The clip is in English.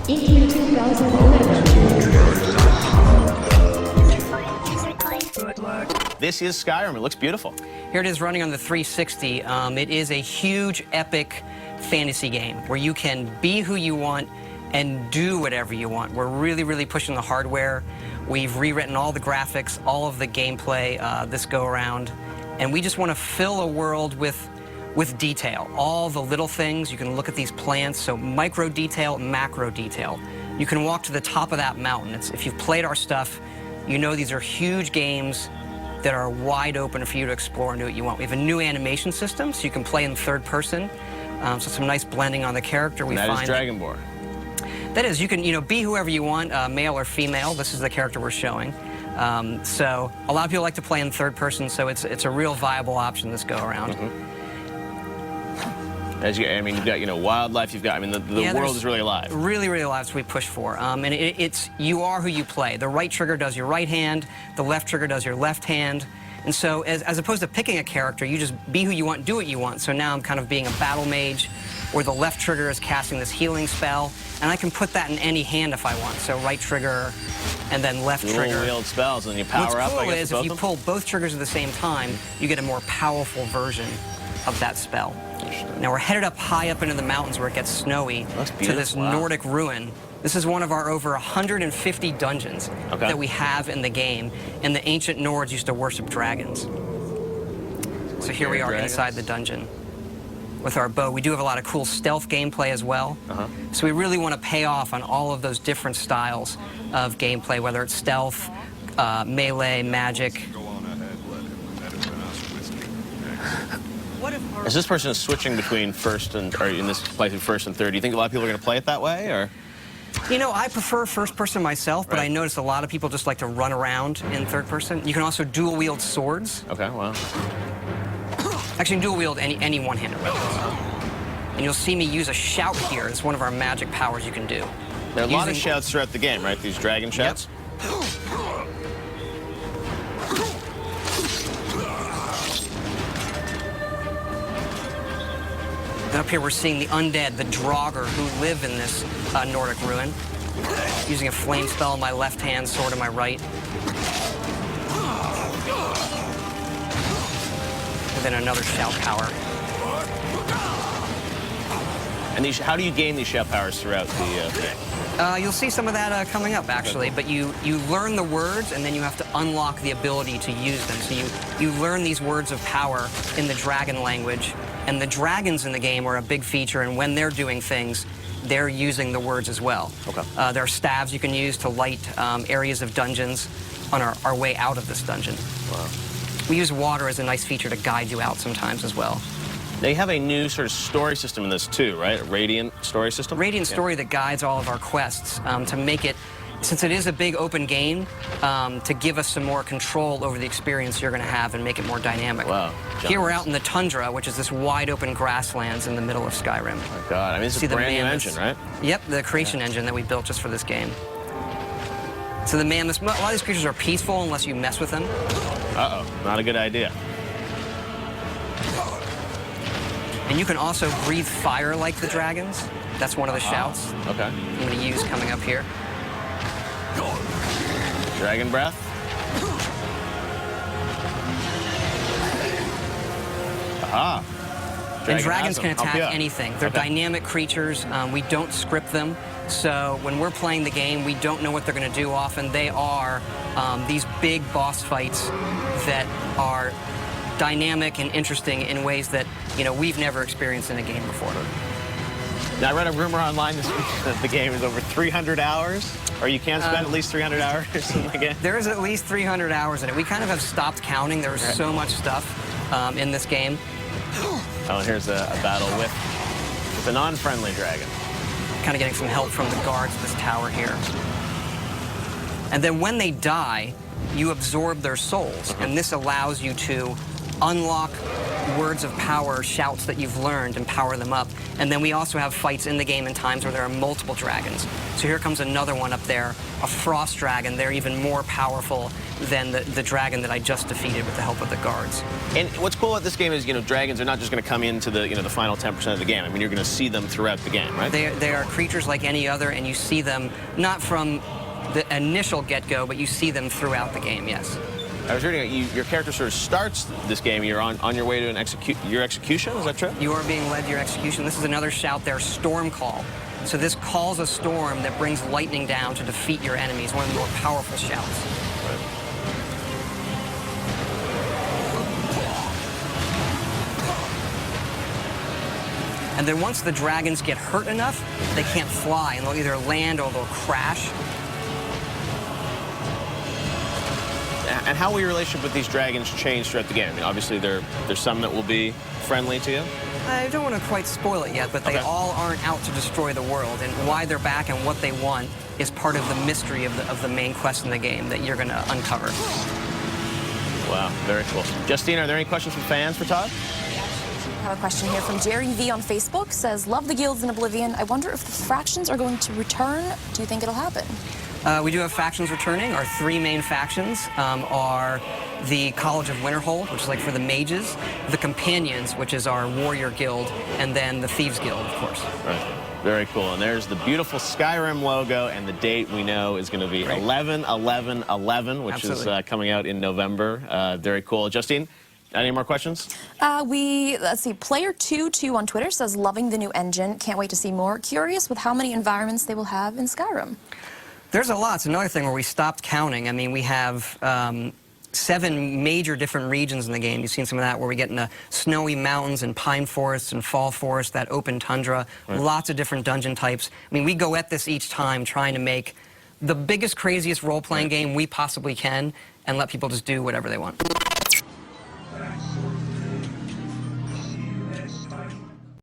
in 2011. This is Skyrim. It looks beautiful. Here it is running on the 360. It is a huge, epic fantasy game where you can be who you want and do whatever you want. We're really, really pushing the hardware. We've rewritten all the graphics, all of the gameplay this go-around, and we just want to fill a world with detail. All the little things. You can look at these plants, so micro detail, macro detail. You can walk to the top of that mountain. If you've played our stuff, you know these are huge games that are wide open for you to explore and do what you want. We have a new animation system, so you can play in third person. So some nice blending on the character. And that is Dragonborn. That is, you can be whoever you want, male or female. This is the character we're showing. So a lot of people like to play in third person, so it's a real viable option this go around. As you, I mean, you've got wildlife. You've got, I mean, the world is really alive. Really, really alive. So we push for, and it's you are who you play. The right trigger does your right hand. The left trigger does your left hand. And so, as opposed to picking a character, you just be who you want, do what you want. So now I'm kind of being a battle mage, where the left trigger is casting this healing spell, and I can put that in any hand if I want. So right trigger, and then left trigger. Little wheeled spells, and you power up. What's cool is if you pull both triggers at the same time, you get a more powerful version of that spell. Now we're headed up high up into the mountains where it gets snowy to this Nordic ruin. This is one of our over 150 dungeons that we have in the game, and the ancient Nords used to worship dragons. So here we are inside the dungeon with our bow. We do have a lot of cool stealth gameplay as well. So we really want to pay off on all of those different styles of gameplay, whether it's stealth, melee, magic. As this person is switching between first and, or in this playthrough, first and third, do you think a lot of people are going to play it that way, or? You know, I prefer first person myself, but I notice a lot of people just like to run around in third person. You can also dual wield swords. Okay, wow. Actually, dual wield any one-handed weapons. And you'll see me use a shout here. It's one of our magic powers you can do. There are a lot of shouts throughout the game, right? These dragon shouts? And up here we're seeing the undead, the Draugr, who live in this Nordic ruin. Using a flame spell in my left hand, sword in my right. And then another shout power. And these, how do you gain these shout powers throughout the game? You'll see some of that coming up, actually. But you learn the words, and then you have to unlock the ability to use them. So you learn these words of power in the dragon language. And the dragons in the game are a big feature, and when they're doing things, they're using the words as well. There are staves you can use to light areas of dungeons on our way out of this dungeon. Wow. We use water as a nice feature to guide you out sometimes as well. They have a new sort of story system in this too, right? A Radiant story system? Radiant story that guides all of our quests to make it, since it is a big open game, to give us some more control over the experience you're going to have and make it more dynamic. Wow. Here we're out in the tundra, which is this wide open grasslands in the middle of Skyrim. Oh my God, I mean, it's a brand new engine, right? Yep, the creation engine that we built just for this game. So the mammoths, a lot of these creatures are peaceful unless you mess with them. Uh-oh, not a good idea. And you can also breathe fire like the dragons. That's one of the shouts. Okay. I'm going to use coming up here. Dragon breath. Aha. And dragons can attack anything. They're dynamic creatures. We don't script them. So when we're playing the game, we don't know what they're going to do. Often they are these big boss fights that are dynamic and interesting in ways that, we've never experienced in a game before. Now, I read a rumor online this week that the game is over 300 hours, or you can spend at least 300 hours in the game. There is at least 300 hours in it. We kind of have stopped counting. There's so much stuff in this game. Oh, and here's a battle with a non-friendly dragon. Kind of getting some help from the guards of this tower here. And then when they die, you absorb their souls, and this allows you to unlock words of power, shouts that you've learned, and power them up. And then we also have fights in the game in times where there are multiple dragons. So here comes another one up there, a frost dragon. They're even more powerful than the dragon that I just defeated with the help of the guards. And what's cool about this game is, dragons are not just going to come into the, the final 10% of the game. I mean, you're going to see them throughout the game, right? They are creatures like any other, and you see them not from the initial get-go, but you see them throughout the game, yes. I was reading your character sort of starts this game. You're on your way to your execution. Is that true? You are being led to your execution. This is another shout there, Storm Call. So this calls a storm that brings lightning down to defeat your enemies. One of the more powerful shouts. Right. And then once the dragons get hurt enough, they can't fly, and they'll either land or they'll crash. And how will your relationship with these dragons change throughout the game? I mean, obviously, there's some that will be friendly to you. I don't want to quite spoil it yet, but they all aren't out to destroy the world, and why they're back and what they want is part of the mystery of the main quest in the game that you're going to uncover. Wow, very cool. Justine, are there any questions from fans for Todd? I have a question here from Jerry V on Facebook. Says, love the guilds in Oblivion. I wonder if the fractions are going to return. Do you think it'll happen? We do have factions returning. Our three main factions are the College of Winterhold, which is like for the mages, the Companions, which is our warrior guild, and then the Thieves Guild, of course. Right. Very cool. And there's the beautiful Skyrim logo, and the date we know is going to be 11/11/11, which is coming out in November. Very cool. Justine, any more questions? Let's see, Player22 on Twitter says, loving the new engine. Can't wait to see more. Curious with how many environments they will have in Skyrim. There's a lot. It's another thing where we stopped counting. I mean, we have 7 major different regions in the game. You've seen some of that where we get into snowy mountains and pine forests and fall forests, that open tundra, lots of different dungeon types. I mean, we go at this each time trying to make the biggest, craziest role-playing game we possibly can and let people just do whatever they want.